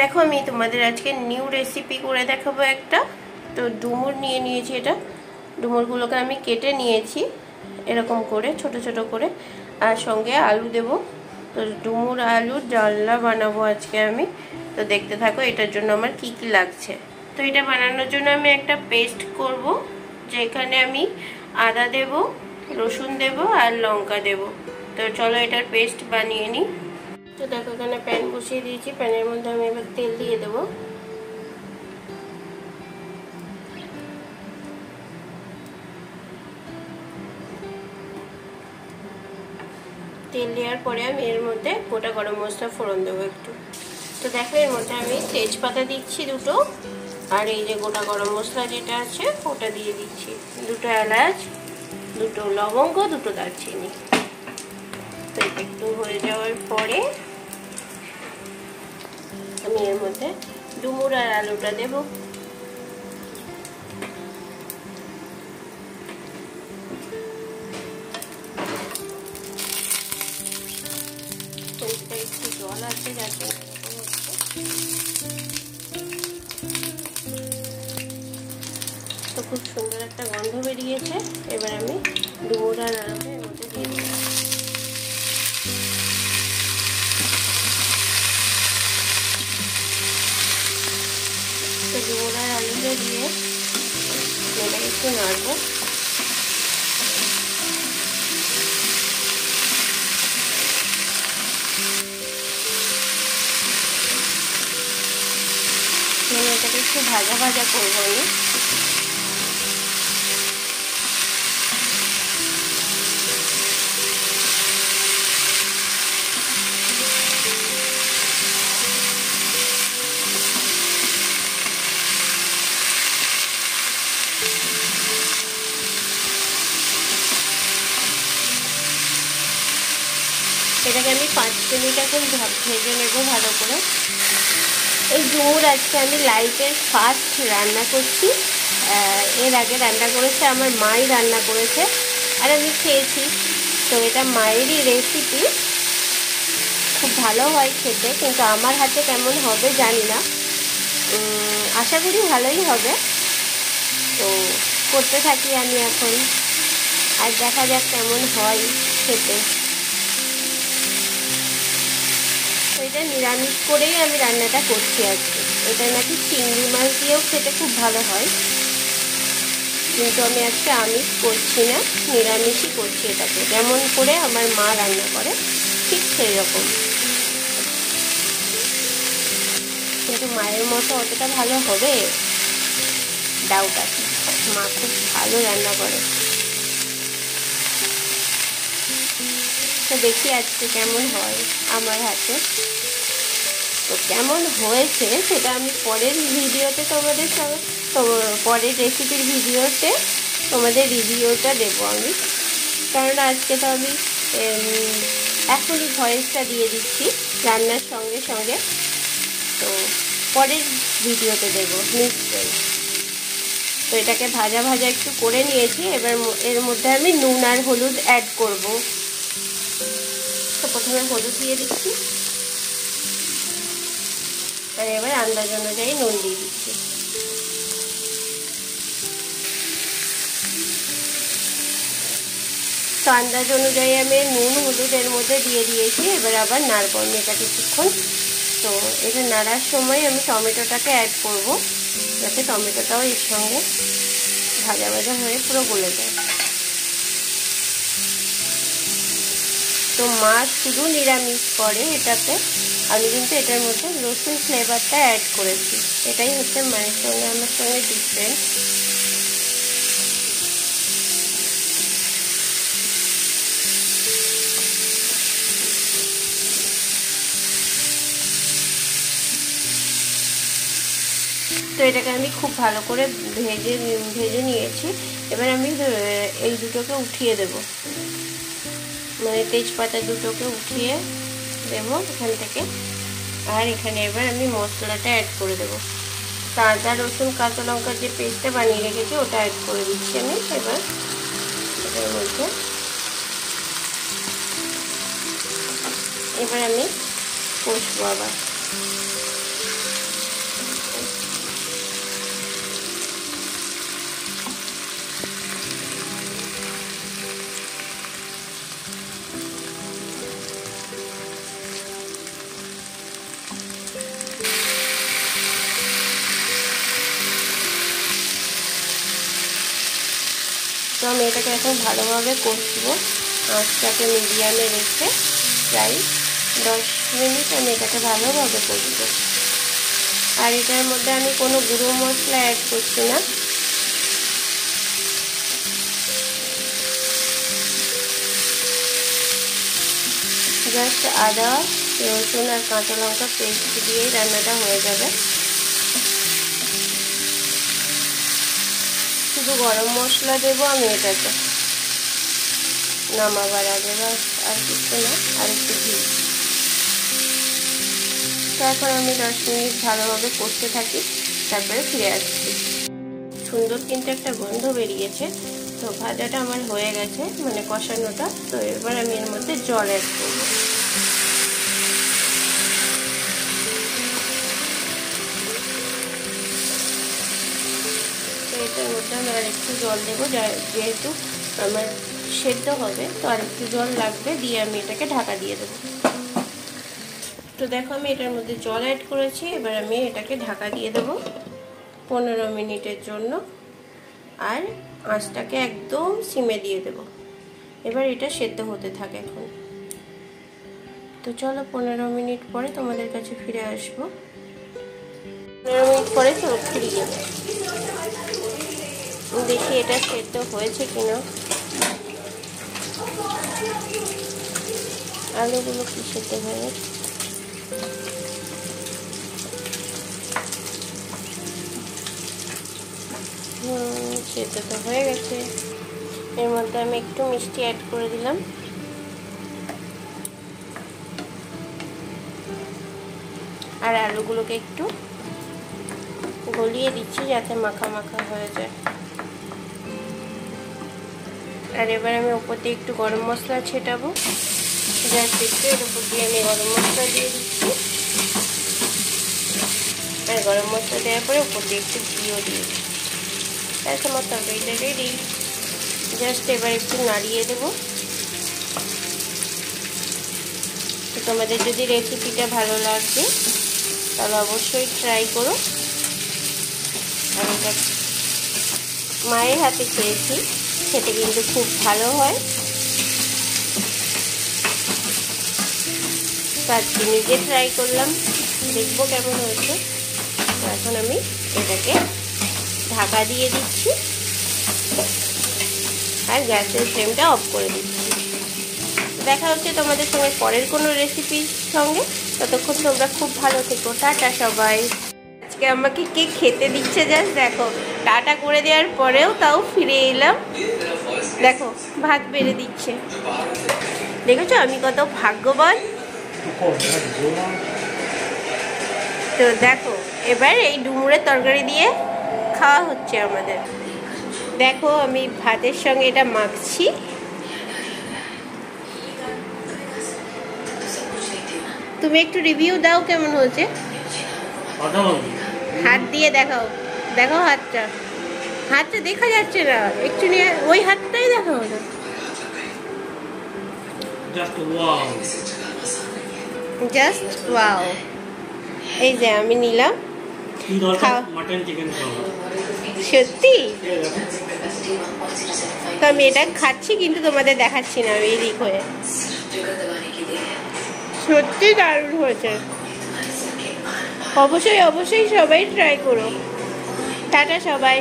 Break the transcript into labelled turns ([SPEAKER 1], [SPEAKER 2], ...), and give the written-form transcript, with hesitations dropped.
[SPEAKER 1] দেখো আমি তোমাদের আজকে নিউ রেসিপি করে দেখাবো একটা। তো ডুমুর নিয়ে নিয়েছি, এটা ডুমুরগুলোকে আমি কেটে নিয়েছি এরকম করে ছোট ছোট করে, আর সঙ্গে আলু দেব। তো ডুমুর আলুর ডালনা বানাবো আজকে আমি। তো দেখতে থাকো এটার জন্য আমার কি কি লাগছে। তো এটা বানানোর জন্য আমি একটা পেস্ট করব, যেখানে আমি আদা দেব, রসুন দেব আর লঙ্কা দেব। তো চলো এটার পেস্ট বানিয়ে নিই। তো দেখো এখানে প্যান বসিয়ে দিয়েছি, প্যানের মধ্যে আমি এবার তেল দিয়ে দেবো। তেল দেওয়ার পরে আমি এর মধ্যে গোটা গরম মশলা ফোড়ন দেবো একটু। তো দেখো এর মধ্যে আমি তেজপাতা দিচ্ছি দুটো, আর এই যে গোটা গরম মশলা যেটা আছে ওটা দিয়ে দিচ্ছি, দুটো এলাচ, দুটো লবঙ্গ, দুটো দারচিনি। তো এটা একটু হয়ে যাওয়ার পরে আমি এর মধ্যে ডুমুর আর আলুটা দেবো। একটু জল আছে যার জন্য এরকম হচ্ছে। তো খুব সুন্দর একটা গন্ধ বেরিয়েছে। এবার আমি ডুমুর আর আলুটা এর মধ্যে দিয়ে দেবো। তো ডুমুর আর আলুটা দিয়ে এটাকে একটু নাড়বো। এটাকে একটু ভাজা ভাজা করবো আমি। এটাকে আমি 5 মিনিট এখন ভেজে নেবো ভালো করে। এই ডুমুর আজকে আমি লাইফের ফার্স্ট রান্না করছি। এর আগে রান্না করেছে আমার মাই রান্না করেছে, আর আমি খেয়েছি। তো এটা মায়েরই রেসিপি, খুব ভালো হয় খেতে, কিন্তু আমার হাতে কেমন হবে জানি না। আশা করি ভালোই হবে। তো করতে থাকি আমি এখন, আর দেখা যাক কেমন হয় খেতে। তো এটা নিরামিষ করেই আমি রান্নাটা করছি আজকে। এটা নাকি চিংড়ি মাছ দিয়েও খেতে খুব ভালো হয়, কিন্তু আমি আজকে আমিষ করছি না, নিরামিষই করছি এটাকে, যেমন করে আমার মা রান্না করে ঠিক সেই রকম। কিন্তু মায়ের মতো অতটা ভালো হবে ডাউট আছে। মা খুব ভালো রান্না করে। তো দেখি আজকে কেমন হয় আমার হাতে। তো কেমন হয়েছে সেটা আমি পরের ভিডিওতে তোমাদের সঙ্গে, পরের রেসিপির ভিডিওতে তোমাদের রিভিউটা দেবো আমি। কারণ আজকে তো আমি এখনই ভয়েসটা দিয়ে দিচ্ছি রান্নার সঙ্গে সঙ্গে। তো পরের ভিডিওতে দেবো নিশ্চয়ই। তো এটাকে ভাজা ভাজা একটু করে নিয়েছি। এবার এর মধ্যে আমি নুন আর হলুদ অ্যাড করব। তো প্রথমে হলুদ দিয়ে দিচ্ছি, আর এবার আন্দাজ অনুযায়ী নুন দিয়ে দিচ্ছি। তো আন্দাজ অনুযায়ী আমি নুন হলুদ এর মধ্যে দিয়ে দিয়েছি। এবার আবার নাড়বো আমি এটা কিছুক্ষণ। তো এটা নাড়ার সময় আমি টমেটোটাকে অ্যাড করব, যাতে টমেটোটাও এর সঙ্গে ভাজা ভাজা হয়ে পুরো গলে যায়। তো মাছ শুধু নিরামিষ করে এটাতে, আমি কিন্তু এটার মধ্যে রসুন ফ্লেভারটা অ্যাড করেছি। এটাই হচ্ছে মায়ের সঙ্গে আমার সঙ্গে ডিফারেন্ট। তো এটাকে আমি খুব ভালো করে ভেজে নিয়েছি। এবার আমি এই দুটোকে উঠিয়ে দেব, মানে তেজপাতা দুটোকে উঠিয়ে দেব এখান থেকে। আর এখানে এবার আমি মশলাটা অ্যাড করে দেবো। তো আদা রসুন কাঁচা লঙ্কার যে পেস্টটা বানিয়ে রেখেছি ওটা অ্যাড করে দিচ্ছি আমি এবার এটার মধ্যে। এবার আমি কষবো আবার। তো আমি এটাকে এখন ভালোভাবে কষবো, আঁচটাকে মিডিয়ামে রেখে প্রায় 10 মিনিট আমি এটাকে ভালোভাবে কষবো। আর এটার মধ্যে আমি কোনো গুঁড়ো মশলা অ্যাড করছি না, জাস্ট আদা, রসুন আর কাঁচা লঙ্কা পেস্ট দিয়েই রান্নাটা হয়ে যাবে। শুধু গরম মশলা দেবো আমি এটাতে নামাবার আগে, বাস আর কিছু না, আর একটু ঘি। তো এখন আমি 10 মিনিট ভালোভাবে কষতে থাকি, তারপরে ফিরে আসছি। সুন্দর কিন্তু একটা গন্ধ বেরিয়েছে। তো ভাজাটা আমার হয়ে গেছে, মানে কষানোটা। তো এবার আমি এর মধ্যে জল অ্যাড করব। তো এটার মধ্যে আমি আর একটু জল দেবো, যেহেতু আমার সেদ্ধ হবে, তো আর একটু জল লাগবে, দিয়ে আমি এটাকে ঢাকা দিয়ে দেবো। তো দেখো আমি এটার মধ্যে জল অ্যাড করেছি, এবার আমি এটাকে ঢাকা দিয়ে দেবো 15 মিনিটের জন্য, আর আঁচটাকে একদম সিমে দিয়ে দেব। এবার এটা সেদ্ধ হতে থাকে এখন। তো চলো 15 মিনিট পরে তোমাদের কাছে ফিরে আসবো। 15 মিনিট পরে তো ফিরে যাবে, দেখি এটা সেদ্ধ হয়েছে কিনা। আলুগুলো কি সেদ্ধ হয়ে গেছে? সেদ্ধ তো হয়ে গেছে। এর মধ্যে আমি একটু মিষ্টি অ্যাড করে দিলাম, আর আলুগুলোকে একটু গলিয়ে দিচ্ছি যাতে মাখা মাখা হয়ে যায়। আর এবার আমি ওপর দিয়ে একটু গরম মশলা ছেটাবো, জাস্ট একটু এর উপর দিয়ে আমি গরম মশলা দিয়ে দিচ্ছি। আর গরম মশলা দেওয়ার পরে উপর দিয়ে একটু ঘিও দিয়ে দিচ্ছি। তারপর আমার তরকারিটা রেডি। জাস্ট এবার একটু নাড়িয়ে দেবো। তো তোমাদের যদি রেসিপিটা ভালো লাগবে তাহলে অবশ্যই ট্রাই করো। আর এটা মায়ের হাতে খেয়েছি, খেতে কিন্তু খুব ভালো হয়। তো আজকে নিজে ট্রাই করলাম, দেখবো কেমন হয়েছে। তো এখন আমি এটাকে ঢাকা দিয়ে দিচ্ছি আর গ্যাসের ফ্লেমটা অফ করে দিচ্ছি। দেখা হচ্ছে তোমাদের সঙ্গে পরের কোনো রেসিপির সঙ্গে। ততক্ষণ তোমরা খুব ভালো থেকো। টাটা সবাই। আজকে আমাকে কে খেতে দিচ্ছে জাস্ট দেখো, টাটা করে দেওয়ার পরেও তাও ফিরে এলাম। দেখো ভাত বেড়ে দিচ্ছে, দেখেছো আমি কত ভাগ্যবান। তো দেখো এবার এই ডুমুরের তরকারি দিয়ে খাওয়া হচ্ছে আমাদের। দেখো আমি ভাতের সঙ্গে এটা মাখছি। তুমি একটু রিভিউ দাও কেমন হয়েছে। হাত দিয়ে দেখাও, দেখো হাতটা, হাতটা দেখা যাচ্ছে না, একটু নিয়ে ওই হাতটাই দেখাও না। Just wow. এই যে আমি নিলাম, সত্যি তো আমি এটা খাচ্ছি, কিন্তু তোমাদের দেখাচ্ছি না আমি এদিক হয়ে। সত্যি দারুণ হয়েছে। অবশ্যই অবশ্যই সবাই ট্রাই করো। টাটা সবাই।